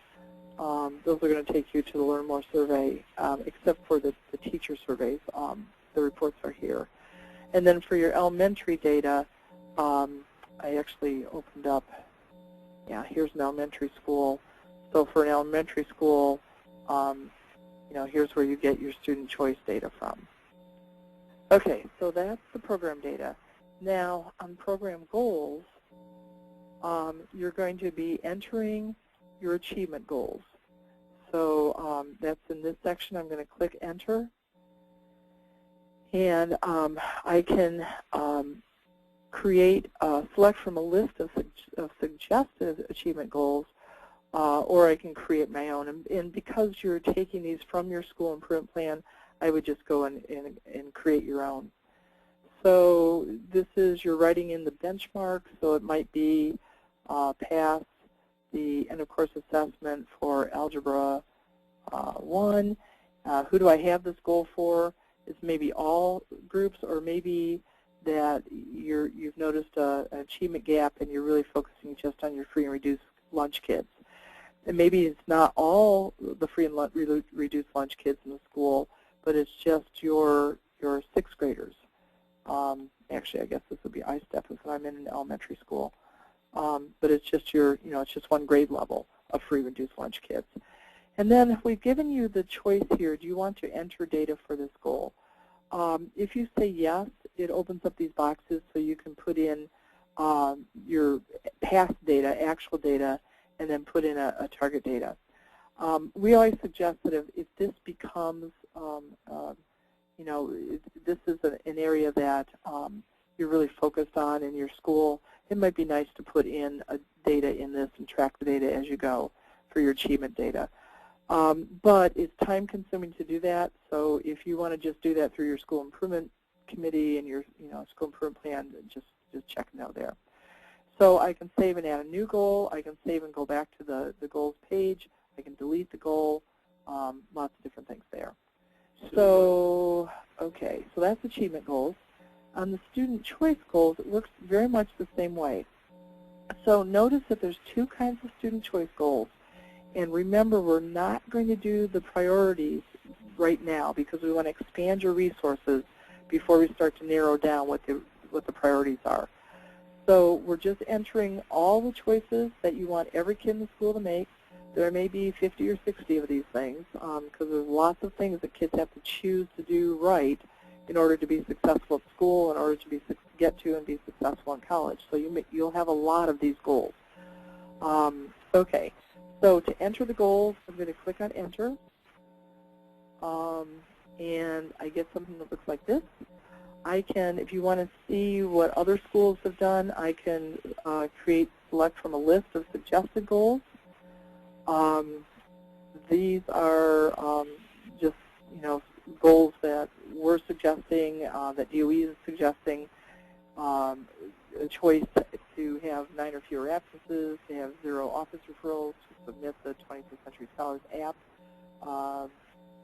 Those are going to take you to the Learn More survey, except for the teacher surveys. The reports are here. And then for your elementary data, I actually opened up, yeah, here's an elementary school. So for an elementary school, you know, here's where you get your student choice data from. Okay, so that's the program data. Now, on program goals, you're going to be entering your achievement goals. So that's in this section. I'm going to click Enter. And I can select from a list of suggested achievement goals, or I can create my own. And because you're taking these from your school improvement plan, I would just go and create your own. So this is, you're writing in the benchmark, so it might be pass the end of course assessment for Algebra 1. Who do I have this goal for? It's maybe all groups, or maybe that you've noticed an achievement gap and you're really focusing just on your free and reduced lunch kids. And maybe it's not all the free and reduced lunch kids in the school, but it's just your sixth graders. Actually, I guess this would be ISTEP if I'm in an elementary school. But it's just it's just one grade level of free reduced lunch kids. And then we've given you the choice here. Do you want to enter data for this goal? If you say yes, it opens up these boxes so you can put in your past data, actual data, and then put in a target data. We always suggest that if this becomes, this is an area that you're really focused on in your school, it might be nice to put in data in this and track the data as you go for your achievement data. But it's time-consuming to do that, so if you want to just do that through your school improvement committee and your school improvement plan, just check no there. So I can save and add a new goal. I can save and go back to the goals page. I can delete the goal. Lots of different things there. So, okay, so that's achievement goals. On the student choice goals, it works very much the same way. So notice that there's two kinds of student choice goals. And remember, we're not going to do the priorities right now because we want to expand your resources before we start to narrow down what the priorities are. So we're just entering all the choices that you want every kid in the school to make. There may be 50 or 60 of these things because there's lots of things that kids have to choose to do right in order to be successful at school, in order to get to and be successful in college. So you'll have a lot of these goals. Okay, so to enter the goals, I'm going to click on Enter, and I get something that looks like this. I can, if you want to see what other schools have done, I can select from a list of suggested goals. These are just goals that we're suggesting, that DOE is suggesting, a choice to have 9 or fewer absences, to have 0 office referrals, to submit the 21st Century Scholars app,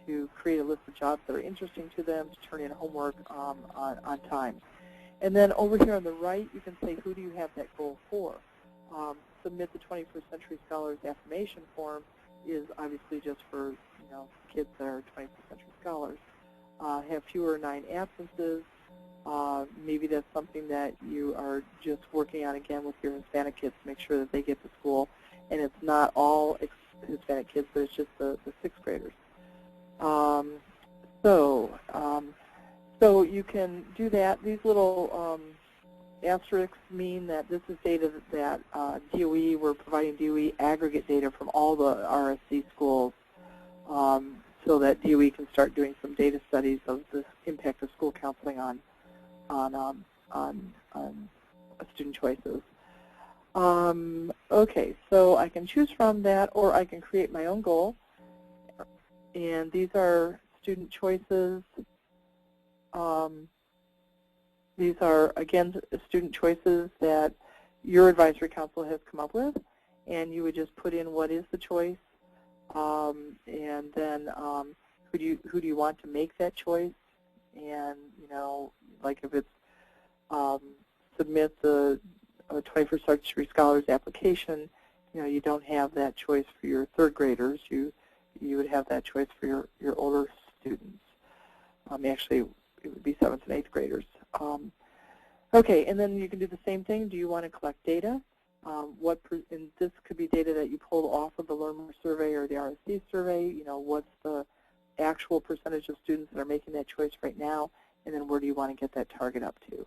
to create a list of jobs that are interesting to them, to turn in homework on time. And then over here on the right, you can say, who do you have that goal for? Submit the 21st Century Scholars affirmation form is obviously just for kids that are 21st Century Scholars. Have fewer 9 absences. Maybe that's something that you are just working on again with your Hispanic kids to make sure that they get to school. And it's not all Hispanic kids, but it's just the 6th graders. So you can do that. These little asterisks mean that this is data that DOE, we're providing DOE aggregate data from all the RSC schools so that DOE can start doing some data studies of the impact of school counseling on student choices. Okay, so I can choose from that, or I can create my own goal. And these are student choices. These are, again, student choices that your advisory council has come up with, and you would just put in what is the choice, and then who do you want to make that choice, and like if it's submit the 21st Century Scholars application, you don't have that choice for your 3rd graders. You would have that choice for your older students. Actually, it would be 7th and 8th graders. Okay, and then you can do the same thing. Do you want to collect data? And this could be data that you pulled off of the Learn More survey or the RSC survey. What's the actual percentage of students that are making that choice right now, and then where do you want to get that target up to?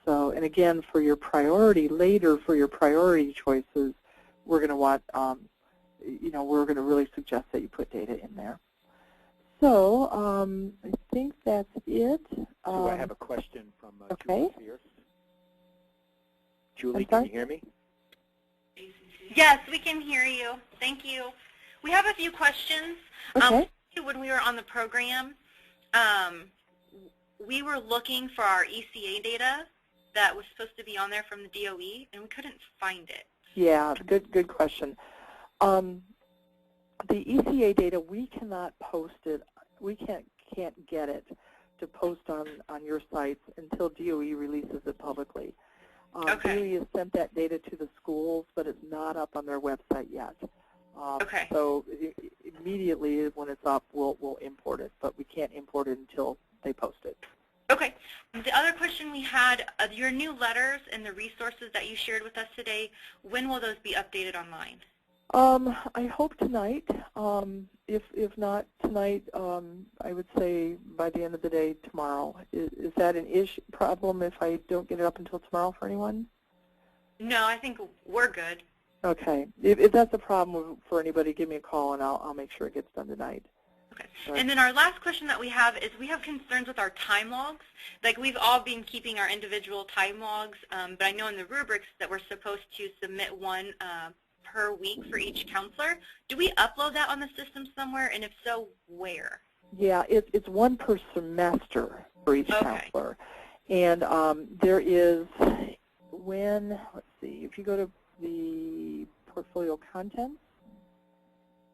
So, and again, for your priority later, for your priority choices, we're going to want, we're going to really suggest that you put data in there. So I think that's it. So I have a question from okay. Julie Fierce. Julie, can you hear me? Yes, we can hear you. Thank you. We have a few questions. Okay. When we were on the program, we were looking for our ECA data that was supposed to be on there from the DOE, and we couldn't find it. Yeah, good question. The ECA data, we cannot post it. We can't get it to post on your sites until DOE releases it publicly. Okay. DOE has sent that data to the schools, but it's not up on their website yet. Okay. So immediately when it's up, we'll import it, but we can't import it until they post it. Okay. The other question we had, your new letters and the resources that you shared with us today, when will those be updated online? I hope tonight. If not tonight, I would say by the end of the day tomorrow. Is that an problem if I don't get it up until tomorrow for anyone? No, I think we're good. Okay. If that's a problem for anybody, give me a call and I'll make sure it gets done tonight. Okay. And then our last question that we have is we have concerns with our time logs. Like we've all been keeping our individual time logs, but I know in the rubrics that we're supposed to submit one per week for each counselor. Do we upload that on the system somewhere, and if so, where? Yeah, it's one per semester for each counselor. And there is, let's see, if you go to the portfolio content,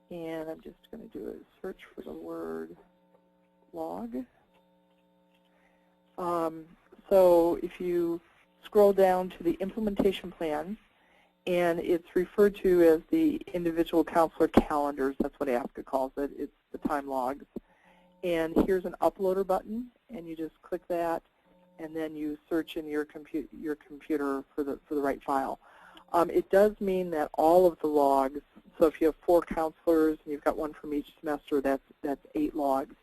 and I'm just going to do a search for the word log. So if you scroll down to the implementation plan, and it's referred to as the individual counselor calendars. That's what ASCA calls it. It's the time logs. And here's an uploader button, and you just click that, and then you search in your computer for the right file. It does mean that all of the logs. So if you have 4 counselors and you've got one from each semester, that's 8 logs.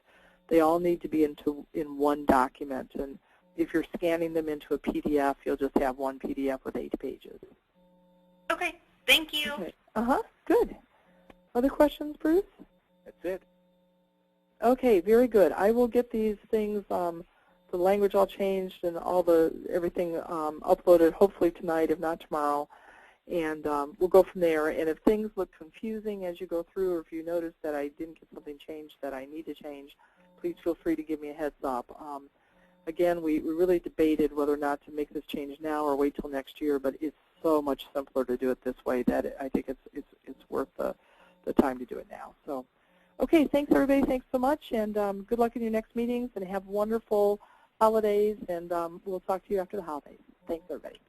They all need to be in one document. And if you're scanning them into a PDF, you'll just have one PDF with 8 pages. Okay, thank you. Okay. Good. Other questions, Bruce? That's it. Okay, very good. I will get these things, the language all changed and everything uploaded hopefully tonight, if not tomorrow. And we'll go from there. And if things look confusing as you go through, or if you notice that I didn't get something changed that I need to change, please feel free to give me a heads up. Again, we really debated whether or not to make this change now or wait till next year, but it's so much simpler to do it this way that I think it's worth the time to do it now. So, okay, thanks everybody. Thanks so much, and good luck in your next meetings, and have wonderful holidays, and we'll talk to you after the holidays. Thanks everybody.